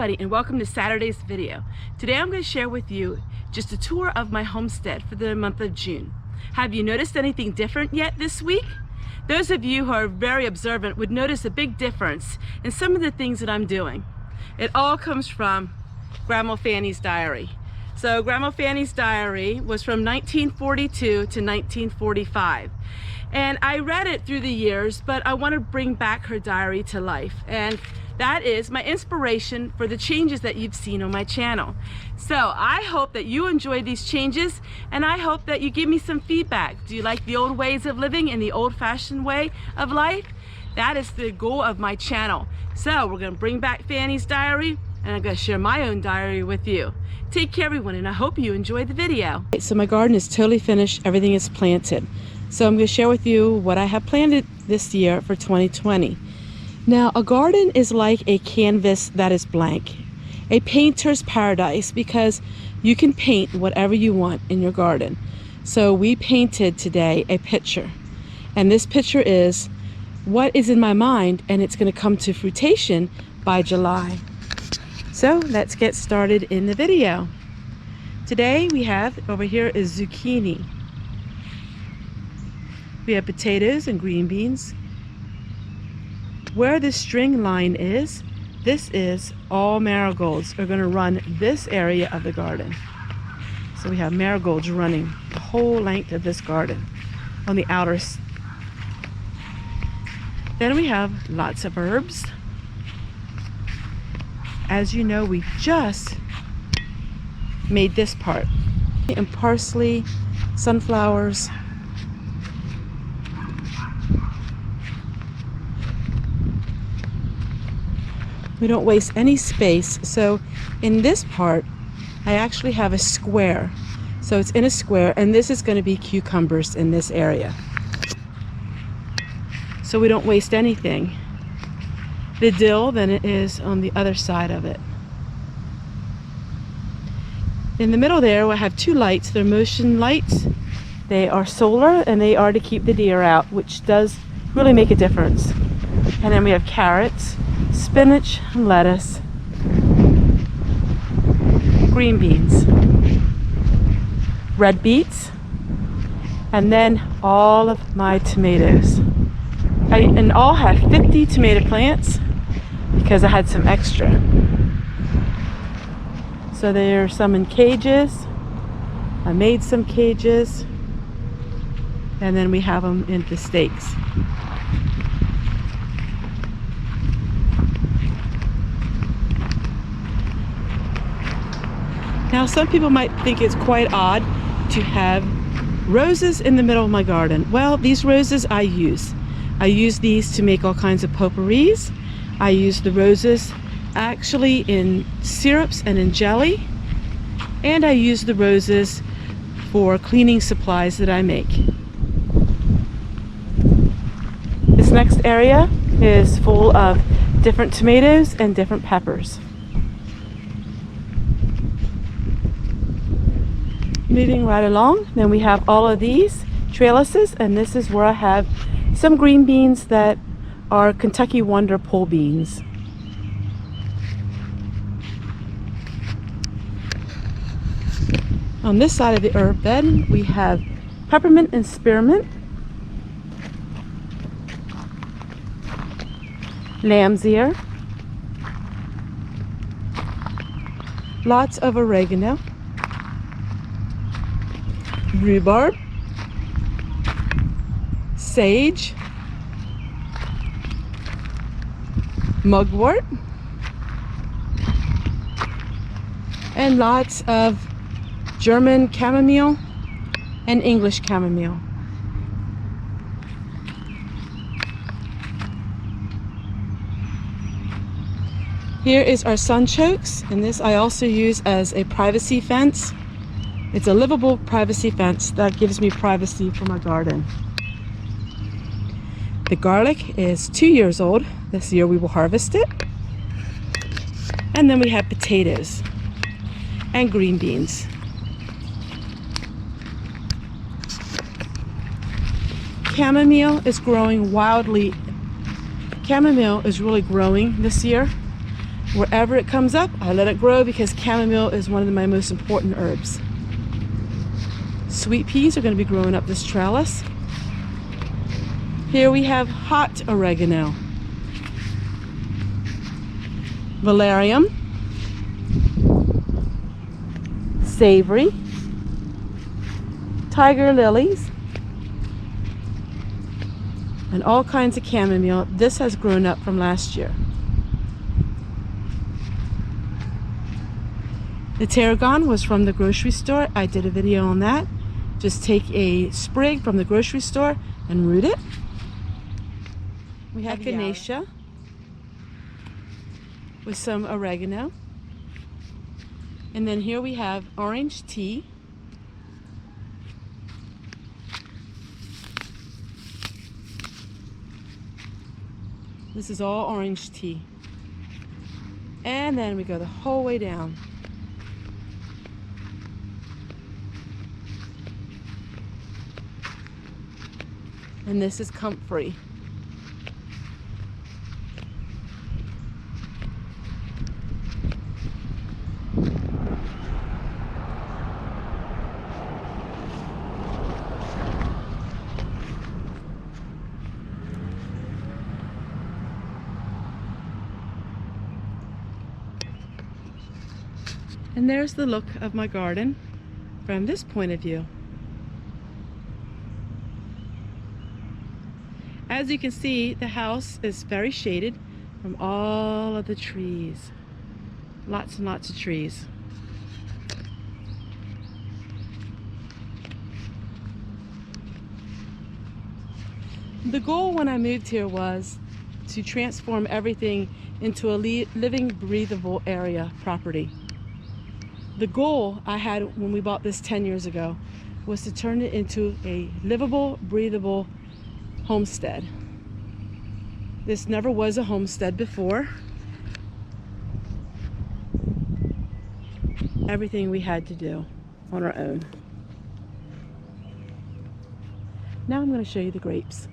everybody, and welcome to Saturday's video. Today I'm going to share with you just a tour of my homestead for the month of June. Have you noticed anything different yet this week? Those of you who are very observant would notice a big difference in some of the things that I'm doing. It all comes from Grandma Fanny's diary. So Grandma Fanny's diary was from 1942 to 1945. And I read it through the years, but I want to bring back her diary to life. And that is my inspiration for the changes that you've seen on my channel. So I hope that you enjoy these changes, and I hope that you give me some feedback. Do you like the old ways of living and the old-fashioned way of life? That is the goal of my channel. So we're going to bring back Fanny's diary, and I'm going to share my own diary with you. Take care, everyone, and I hope you enjoy the video. So my garden is totally finished. Everything is planted. So I'm going to share with you what I have planted this year for 2020. Now, a garden is like a canvas that is blank, a painter's paradise, because you can paint whatever you want in your garden. So we painted today a picture, and this picture is what is in my mind, and it's going to come to fruition by July. So let's get started in the video. Today we have over here is zucchini. We have potatoes and green beans. Where this string line is, this is all marigolds are going to run this area of the garden. So we have marigolds running the whole length of this garden on the outer. Then we have lots of herbs. As you know, we just made this part. And parsley, sunflowers. We don't waste any space. So in this part, I actually have a square. So it's in a square, and this is going to be cucumbers in this area. So we don't waste anything. The dill, then it is on the other side of it. In the middle there, I have two lights. They're motion lights. They are solar, and they are to keep the deer out, which does really make a difference. And then we have carrots, spinach, lettuce, green beans, red beets, and then all of my tomatoes. I in all have 50 tomato plants because I had some extra. So there are some in cages. I made some cages, and then we have them in the stakes. Now, some people might think it's quite odd to have roses in the middle of my garden. Well, these roses I use these to make all kinds of potpourris. I use the roses actually in syrups and in jelly, and I use the roses for cleaning supplies that I make. This next area is full of different tomatoes and different peppers. Moving right along, then we have all of these trellises, and this is where I have some green beans that are Kentucky Wonder pole beans. On this side of the herb bed, we have peppermint and spearmint, lamb's ear, lots of oregano, rhubarb, sage, mugwort, and lots of German chamomile and English chamomile. Here is our sunchokes, and this I also use as a privacy fence. It's a livable privacy fence that gives me privacy for my garden. The garlic is 2 years old. This year we will harvest it. And then we have potatoes and green beans. Chamomile is growing wildly. Chamomile is really growing this year. Wherever it comes up, I let it grow because chamomile is one of my most important herbs. Sweet peas are going to be growing up this trellis. Here we have hot oregano, valerian, savory, tiger lilies, and all kinds of chamomile. This has grown up from last year. The tarragon was from the grocery store. I did a video on that. Just take a sprig from the grocery store and root it. We have echinacea with some oregano. And then here we have orange tea. This is all orange tea. And then we go the whole way down. And this is Comfrey. And there's the look of my garden from this point of view. As you can see, the house is very shaded from all of the trees. Lots and lots of trees. The goal when I moved here was to transform everything into a living, breathable area property. The goal I had when we bought this 10 years ago was to turn it into a livable, breathable homestead. This never was a homestead before. Everything we had to do on our own. Now I'm going to show you the grapes.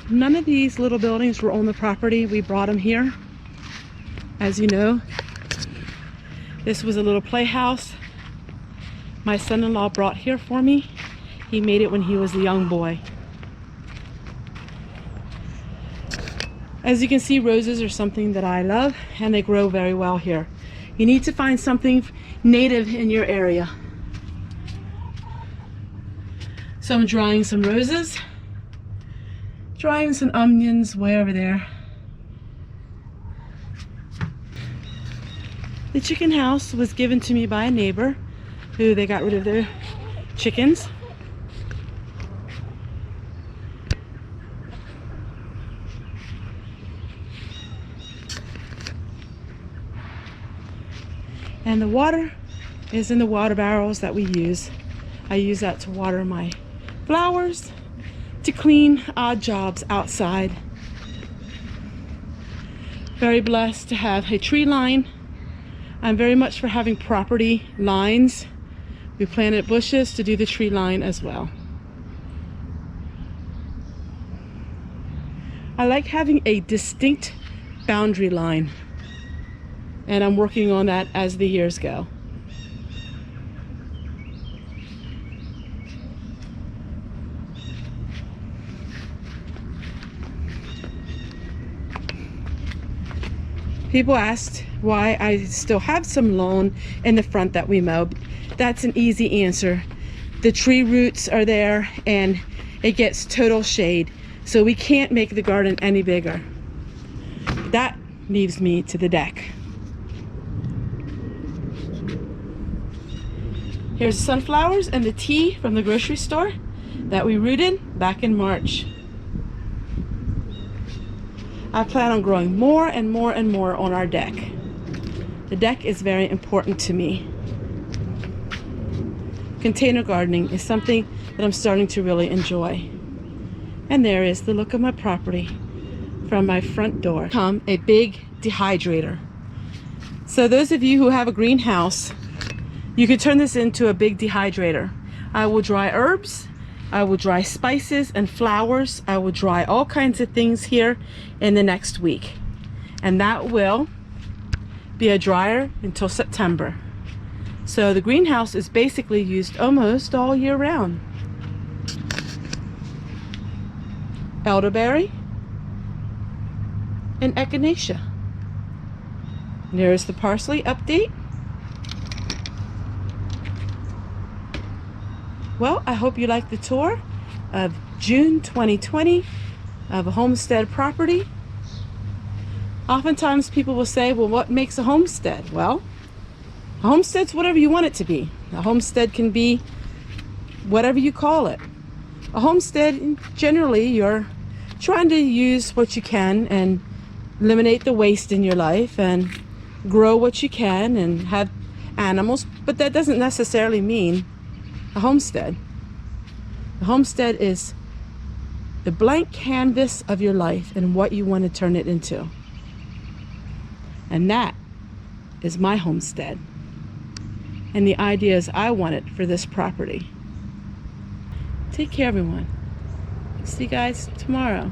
None of these little buildings were on the property. We brought them here. As you know, this was a little playhouse my son-in-law brought here for me. He made it when he was a young boy. As you can see, roses are something that I love, and they grow very well here. You need to find something native in your area. So I'm drying some roses. Drying some onions way over there. The chicken house was given to me by a neighbor who they got rid of their chickens. And the water is in the water barrels that we use. I use that to water my flowers, to clean odd jobs outside. Very blessed to have a tree line. I'm very much for having property lines. We planted bushes to do the tree line as well. I like having a distinct boundary line, and I'm working on that as the years go. People asked why I still have some lawn in the front that we mowed. That's an easy answer. The tree roots are there and it gets total shade, so we can't make the garden any bigger. That leaves me to the deck. Here's sunflowers and the tea from the grocery store that we rooted back in March. I plan on growing more and more and more on our deck. The deck is very important to me. Container gardening is something that I'm starting to really enjoy. And there is the look of my property from my front door. Come a big dehydrator. So those of you who have a greenhouse, you could turn this into a big dehydrator. I will dry herbs, I will dry spices and flowers. I will dry all kinds of things here in the next week. And that will be a dryer until September. So the greenhouse is basically used almost all year round. Elderberry and echinacea. There's the parsley update. Well, I hope you liked the tour of June 2020 of a homestead property. Oftentimes people will say, well, what makes a homestead? Well, a homestead's whatever you want it to be. A homestead can be whatever you call it. A homestead, generally, you're trying to use what you can and eliminate the waste in your life and grow what you can and have animals, but that doesn't necessarily mean a homestead. The homestead is the blank canvas of your life and what you want to turn it into. And that is my homestead. And the ideas I wanted for this property. Take care, everyone. See you guys tomorrow.